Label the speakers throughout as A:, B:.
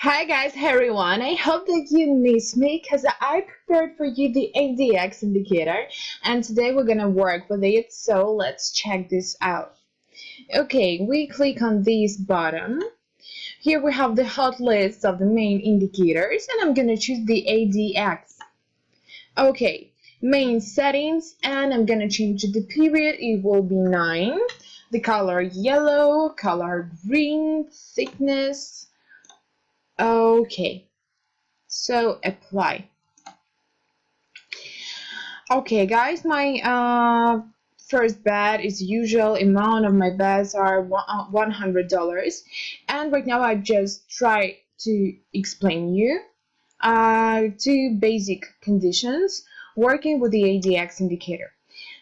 A: Hi guys, hey everyone. I hope that you miss me because I prepared for you the ADX indicator and today we're gonna work with it, so let's check this out. Okay, we click on this button. Here we have the hot list of the main indicators and I'm gonna choose the ADX. Okay, main settings, and I'm gonna change the period. It will be 9, the color yellow, color green, thickness. Okay, so apply. Okay guys, my first bet is usual amount of my bets are $100, and right now I just try to explain you two basic conditions working with the ADX indicator.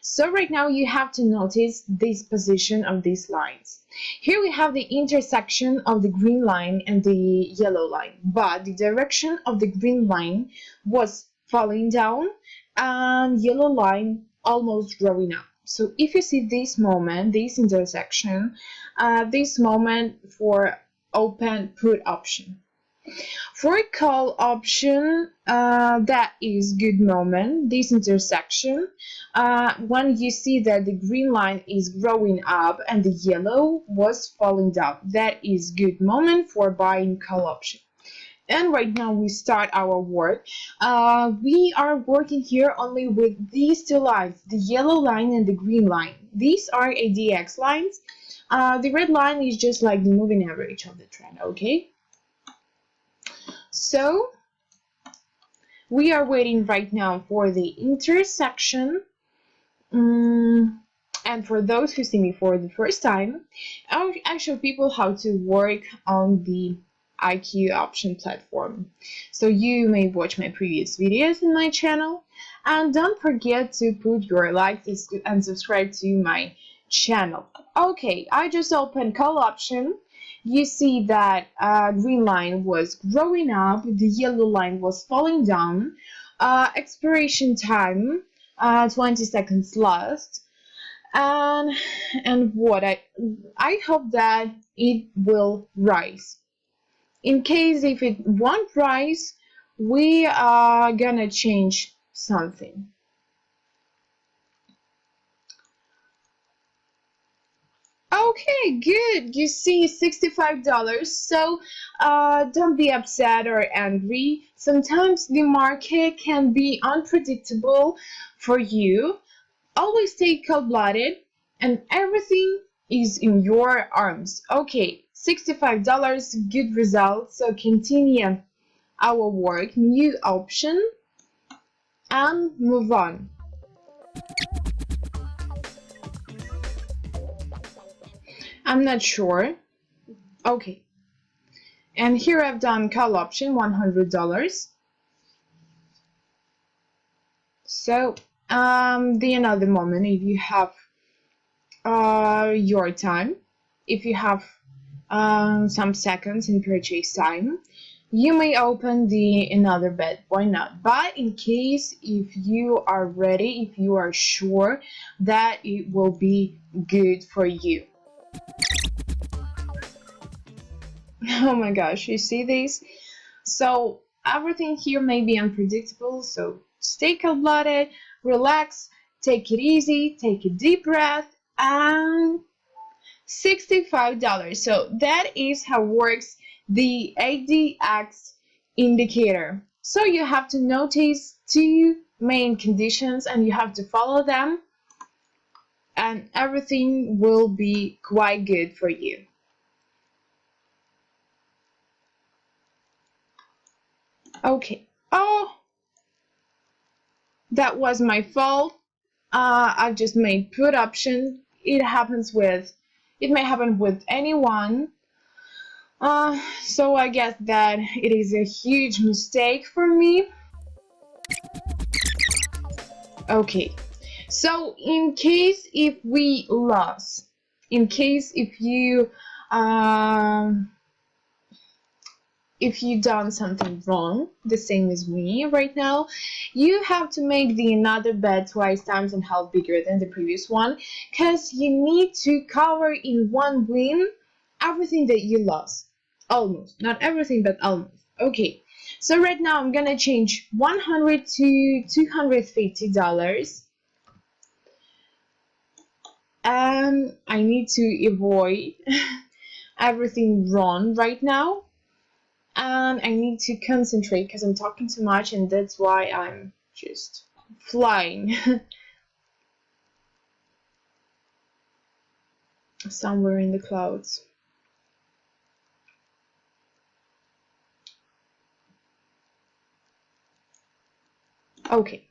A: So right now you have to notice this position of these lines. Here we have the intersection of the green line and the yellow line, but the direction of the green line was falling down and yellow line almost growing up. So if you see this moment, this intersection, this moment for open put option. For call option, that is good moment, this intersection, when you see that the green line is growing up and the yellow was falling down, that is good moment for buying call option. And right now we start our work. We are working here only with these two lines, the yellow line and the green line. These are ADX lines. The red line is just like the moving average of the trend, okay? So we are waiting right now for the intersection, and for those who see me for the first time, I show people how to work on the IQ option platform. So you may watch my previous videos in my channel, and don't forget to put your like and subscribe to my channel. Okay, I just opened call option. You see that green line was growing up, the yellow line was falling down, expiration time 20 seconds last, and what I hope that it will rise. In case if it won't rise, we are gonna change something. Okay, good. You see $65. So don't be upset or angry. Sometimes the market can be unpredictable for you. Always stay cold-blooded and everything is in your arms. Okay, $65, good result. So continue our work, new option, and move on. I'm not sure. Okay, and here I've done call option $100. So the another moment, if you have your time, if you have some seconds in purchase time, you may open the another bet, why not? But in case if you are ready, if you are sure that it will be good for you. Oh my gosh, you see this? So everything here may be unpredictable, so stay cold-blooded, relax, take it easy, take a deep breath, and $65. So that is how works the ADX indicator. So you have to notice two main conditions and you have to follow them, and everything will be quite good for you. Okay. Oh, that was my fault. I just made put option. It may happen with anyone. So I guess that it is a huge mistake for me. Okay. So in case if we lost, in case if you done something wrong, the same as me right now, you have to make the another bet twice times and half bigger than the previous one, because you need to cover in one win everything that you lost. almost, not everything, but almost. Okay, so right now I'm gonna change 100 to $250. I need to avoid everything wrong right now, and I need to concentrate because I'm talking too much, and that's why I'm just flying somewhere in the clouds. Okay,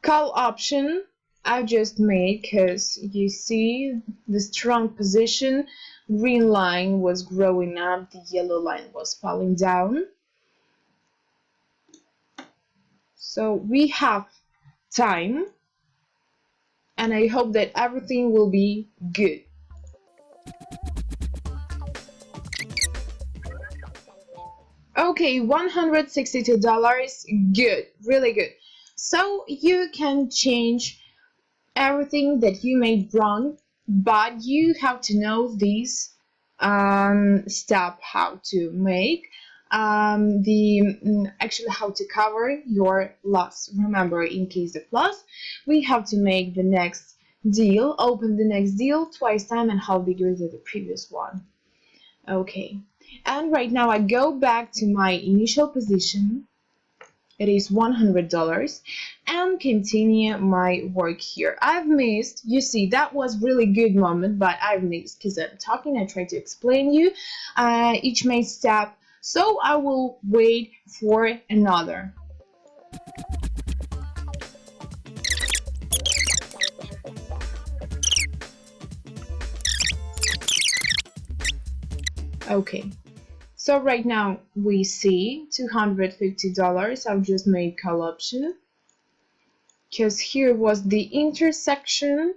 A: call option I just made because you see the strong position, green line was growing up, the yellow line was falling down. So we have time, and I hope that everything will be good. Okay, $162, good, really good. So you can change everything that you made wrong, but you have to know this step how to make actually how to cover your loss. Remember, in case of loss, we have to make the next deal, open the next deal twice time and how bigger than the previous one. Okay, and right now I go back to my initial position. It is $100 and continue my work here. I've missed, you see, that was really good moment, but I've missed because I'm talking. I try to explain you each main step, so I will wait for another. Okay, so right now we see $250. I've just made call option because here was the intersection,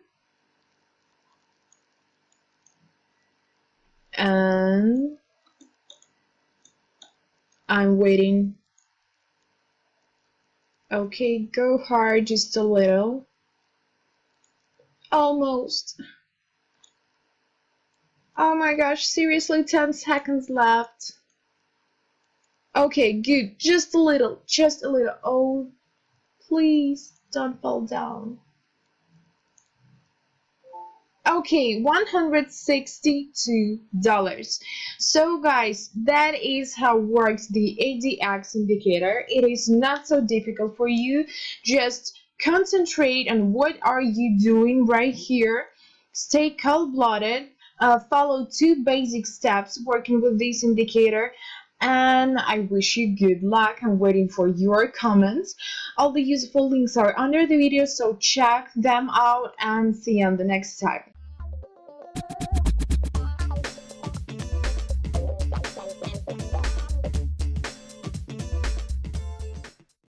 A: and I'm waiting. Okay, go hard just a little. Almost. Oh my gosh, seriously, 10 seconds left. Okay, good. Just a little. Just a little. Oh, please don't fall down. Okay, $162. So guys, that is how works the ADX indicator. It is not so difficult for you. Just concentrate on what are you doing right here. Stay cold-blooded. Follow 2 basic steps working with this indicator, and I wish you good luck. I'm waiting for your comments. All the useful links are under the video, so check them out and see you on the next time.